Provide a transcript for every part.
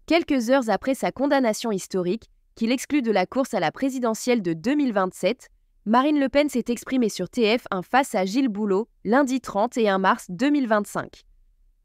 Quelques heures après sa condamnation historique, qui l'exclut de la course à la présidentielle de 2027, Marine Le Pen s'est exprimée sur TF1 face à Gilles Boulot, lundi 31 mars 2025.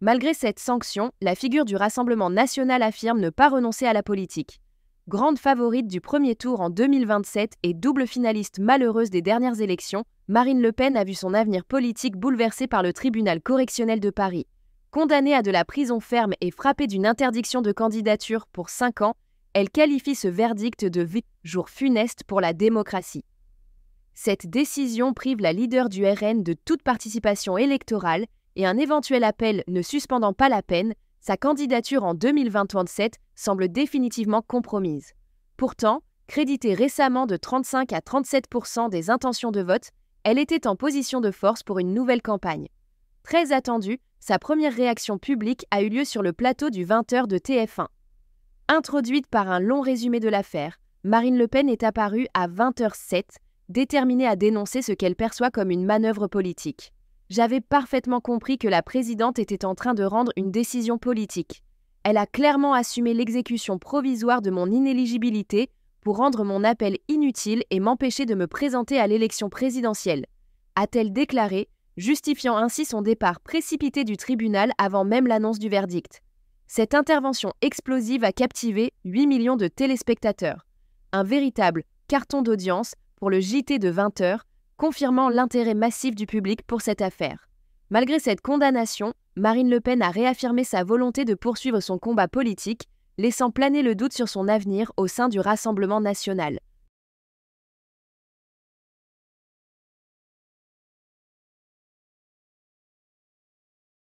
Malgré cette sanction, la figure du Rassemblement national affirme ne pas renoncer à la politique. Grande favorite du premier tour en 2027 et double finaliste malheureuse des dernières élections, Marine Le Pen a vu son avenir politique bouleversé par le tribunal correctionnel de Paris. Condamnée à de la prison ferme et frappée d'une interdiction de candidature pour 5 ans, elle qualifie ce verdict de jour funeste pour la démocratie. Cette décision prive la leader du RN de toute participation électorale et un éventuel appel ne suspendant pas la peine, sa candidature en 2027 semble définitivement compromise. Pourtant, créditée récemment de 35 à 37% des intentions de vote, elle était en position de force pour une nouvelle campagne. Très attendue, sa première réaction publique a eu lieu sur le plateau du 20h de TF1. Introduite par un long résumé de l'affaire, Marine Le Pen est apparue à 20h07, déterminée à dénoncer ce qu'elle perçoit comme une manœuvre politique. J'avais parfaitement compris que la présidente était en train de rendre une décision politique. Elle a clairement assumé l'exécution provisoire de mon inéligibilité pour rendre mon appel inutile et m'empêcher de me présenter à l'élection présidentielle, a-t-elle déclaré, justifiant ainsi son départ précipité du tribunal avant même l'annonce du verdict. Cette intervention explosive a captivé 8 millions de téléspectateurs. Un véritable carton d'audience pour le JT de 20h, confirmant l'intérêt massif du public pour cette affaire. Malgré cette condamnation, Marine Le Pen a réaffirmé sa volonté de poursuivre son combat politique, laissant planer le doute sur son avenir au sein du Rassemblement national.